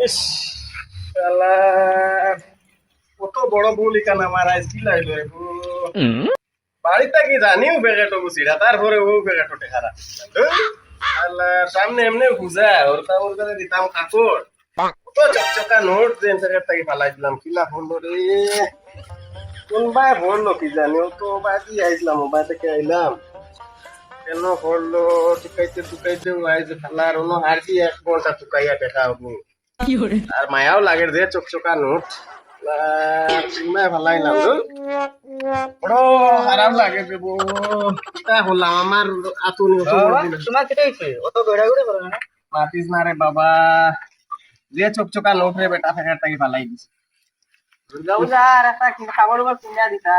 ইস, শালার কত বড় ভুল এখানে আমার আজ কি লাগলো বাড়িতে কি জানিও বেগাটো বুঝিরা তারপরে ও বেগাটো টেকা রাখছি আল্লাহ সামনে এমনি বুঝা ওর কাছে দিতাম কাপড় কত চকচকা নোট দেন থেকে তাকে ফালাই দিলাম কিলা বললো রে কোনবাই বললো কি জানি ও তো বাকি আইছিলাম ও বাই থেকে আইলাম কেন বললো টুকাইতে টুকাইতে আইছে ফালার অন্য আর কি 1 ঘন্টা টুকাইয়া দেখা হবো আর মায়াও লাগে যে চকচকা নোট চিন্মায় ফালাইলাম বড় খারাপ লাগে যে তা হলাম আমার আতুনি তোমার কেটে হয়েছে অত দৌড়াদৌড়ি করো না। মাতিস না রে বাবা যে চকচকা নোট রে বেটা ফেকার তাকে ফালাই দিছে দুর্গা পূজা আর একটা খাবার উপর কিনে দিতা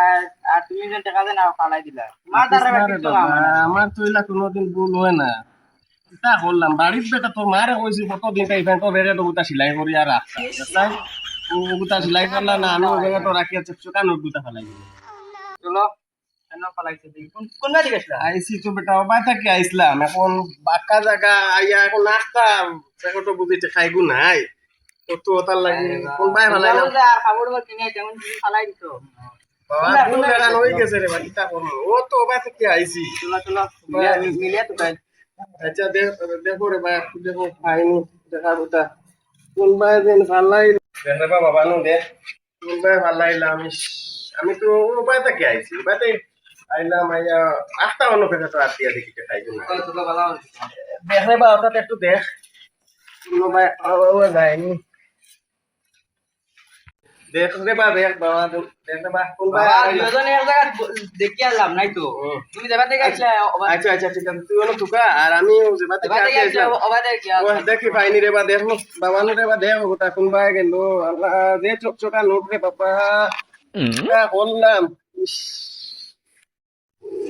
আর তুমি যে টাকা দেন ফালাই দিলা তোমার দ্বারা মাতিস না রে কিছু বাবা, আমার না। আমার তো এলা কোনোদিন ভুল হয় না তা করলাম বাড়ির বেটা তোর মারে কইছি কতদিন তাই ফ্যান তো বেড়ে তো গুতা সেলাই করি আর রাখতা তাই ও গুতা সেলাই করলা না আমি ও বেড়ে তো রাখিয়া চকচকা নোট গুতা ফালাই দিই চলো কেন ফালাইছে দেখি কোন গাড়ি গেছিলা? আইসি তো বেটা বাবা থেকে আইসলাম এখন বাক্কা জায়গা আইয়া এখন নাস্তা সেগটো বুঝিতে খাইগু নাই তো তার লাগি কোন ভাই দুর্গা ভালাইলাম পূজা আর খাবার উপর কিনে যেমন তুমি ফালাই দিছো। বাবা ভুল লাগান হয়ে গেছে রে বাড়িটা করবো ও তো বাবা থেকে আইসি চলো চলো মিলিয়ে তো তাই আচ্ছা দেখো রে ভাই দেখো খাইনি দেখা বুতা কোন ভাই দিন ভালাই দেখে বাবা নু দে কোন ভাই ভালাইলাম আমি তো ও ভাই থেকে আইসি ভাই আইলাম আইয়া আটটা অন্য পেশা তো আত্মীয় দেখি খাইবো না তোকে ভালো দেখ রে বা ওটা একটু দেখ কোনো ভাই ও যায়নি দেখ রে বা দেখ বাবা দেখ রে বা কোন ভাই বাবা দুজন এক জায়গা দেখি আনলাম নাই তো তুমি যাবা থেকে আসলে আচ্ছা আচ্ছা ঠিক আছে তুই অনেক টুকা আর আমি যেবা থেকে যাবা থেকে আসলে আসলাম অবাদে কি ও দেখি পাইনি রে বা দেখ বাবা নো রে বা দেখ ওটা কোন ভাই গেল আল্লাহ যে চকচকা নোট রে বাবা বললাম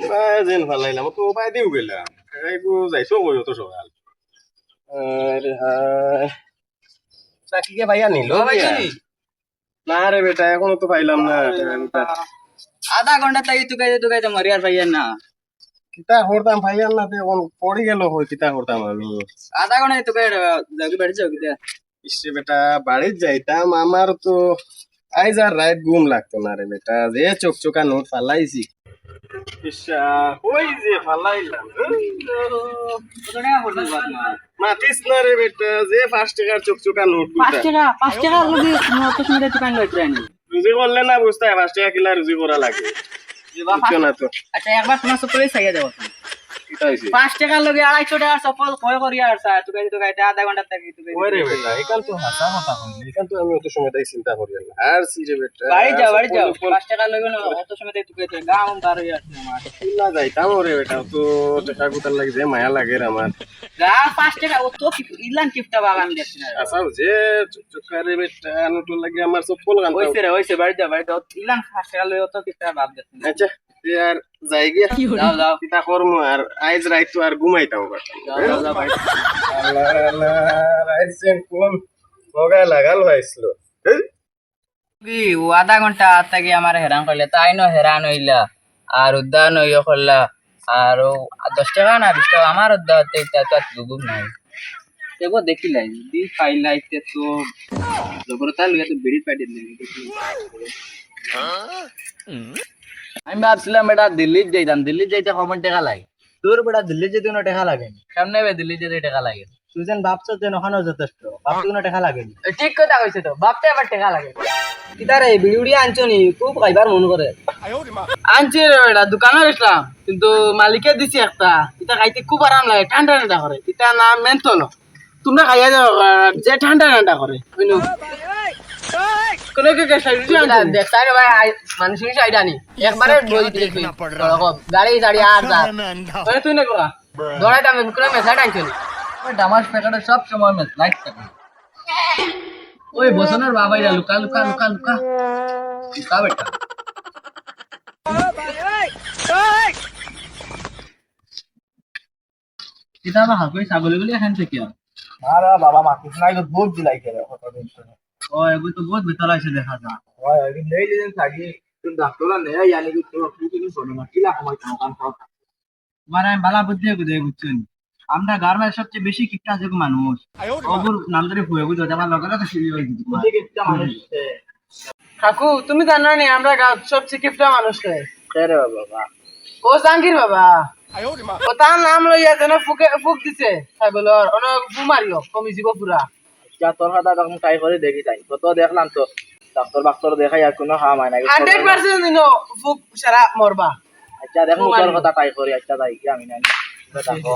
ভাই যেন ভালাইলাম তো ভাই দিও গেলাম একটু যাইছো কই তো সকাল আরে হায় চাকরিকে ভাইয়া নিল না রে বেটা এখনো তো পাইলাম না আধা ঘন্টা তাই তুকাইতে মরি আর ভাইয়া না কিতা করতাম ভাইয়া না তে এখন পড়ে গেল হই কিতা করতাম আমি আধা ঘন্টা তুকাই যাবি বাড়ি যাও কিতা ইসে বেটা বাড়ির যাইতাম আমার তো আইজ আর রাত ঘুম লাগতো না রে বেটা যে চকচকা নোট ফালাইছি ইসা কই যে ফালাইলাম কত টাকা পড়লো বাদ না মাতিস না রে বেটা যে 5 টাকার চকচকা নোট কুতা 5 টাকা লাগি অত সময় দোকান লইতে আনি রুজি করলে না বুঝতে 5 টাকা কিলা রুজি করা লাগে বুঝছো না তো আচ্ছা একবার তোমার সব করে চাইয়া দেবো কিতা হইছে 5 টাকা লগে 250 টাকা সফল কয় করি আর স্যার তুকাইতে আধা ঘন্টা থাকি তুকাই ওই রে বেটা এখান তো হাসা কথা কইলি এখান তো আমি অত সময় তাই চিন্তা করি না আর সি রে বেটা বাড়ি যাও 5 টাকা লগে না অত সময় তুকাইতে গাম বার হয়ে আসছে আমার না যাইতাম রে বেটা তো টাকা কুতার লাগে যে মায়া লাগে রে আমার গা 5 টাকা ও তো ইলান কিপটা বাগান দেখছি না আসাও যে চুকা রে বেটা নোট লাগে আমার সব ফল গান ওইছে বাড়ি যাও ইলান 5 টাকা লগে অত কিপটা ভাব দেখছি না আচ্ছা তুই আর যাই গিয়া যাও কিতা করমু আর আইজ রাইত তো আর ঘুমাইতাম বেটা যাও ভাই আল্লাহ আল্লাহ রাইছেন কোন মগা লাগাল হইছিল কি ও আধা ঘন্টা থাকি আমার হেরান করলে তাই ন হেরান হইলা আর উদ্যান হইয়া করলা আর 10 টাকা না 20 টাকা আমার উদ্যান তো দুগুম নাই দেখো দেখিলাই দি পাইলাইতে তো জবরতা লইয়া তো বেড়ি পাইতে আমি ভাবছিলাম বেটা দিল্লি যাইতে কমন টাকা লাগে তোর বেটা দিল্লি যেতে কোনো টাকা লাগে সামনে দিল্লি যেতে টাকা লাগে তুই যেন ভাবছ যে ওখানেও যথেষ্ট ভাবতে কোনো টাকা লাগে ঠিক কথা কইছে তো ভাবতে আবার টাকা লাগে কিতারে বিড়ি আনছো নি খুব খাইবার মন করে আনছি রে বেটা দোকানে গেছিলাম কিন্তু মালিকে দিছি একটা এটা খাইতে খুব আরাম লাগে ঠান্ডা ঠান্ডা করে এটা না মেনতল তোমরা খাইয়া যাও যে ঠান্ডা ঠান্ডা করে বুঝলো কোন কে কে সাইড দেখ সাইড ভাই মানুষ হিসেবে আইডা নি একবারে বই দিবি গাড়ি গাড়ি আর যা ওই তুই না কোয়া দৌড়াইতাম কোন মেসেজ আনছো নি ওই ডামাস প্যাকেটে সব সময় মেস লাইট থাকে ওই বসনের বাবাইরা লুকা লুকা লুকা লুকা লুকা বেটা এটা না হাকই ছাগলগুলি এখান থেকে আরে বাবা মাতিস নাই তো বহুত দিলাই করে কতদিন ধরে ও এগুলো তো বহুত ভিতর আছে দেখা যায় ওই একদিন নেই দিন থাকি তুই ডাক্তার নেই জানি কি তোর কি কিছু শোনে না কিলা সময় কাম কাম তোমার আমি বালা বুদ্ধি করে বুঝছেন আমরা গ্রামের সবচেয়ে বেশি কীটনাশক মানুষ ওগুর নাম ধরে ভুয়ে বুঝো আমার লগে লগে শুরু হয়ে গেছে। কাকু তুমি জানো নি আমরা গাঁৱত সবচেয়ে কিপটা মানুষ খাই রে বাবা ও জাহাঙ্গীর বাবা ও তার নাম লইয়া যেন ফুক দিছে ছাগলের অনেক ফু মারিও কমি যাব পুরা যা তোর কথা তখন ট্রাই করে দেখি যাই তো দেখলাম তো ডাক্তার বাক্তর দেখাই আর কোনো হাম হয় না 100% দিনো ফুক সারা মরবা আচ্ছা দেখো তোর কথা ট্রাই করি আচ্ছা যাই কি আমি না দেখো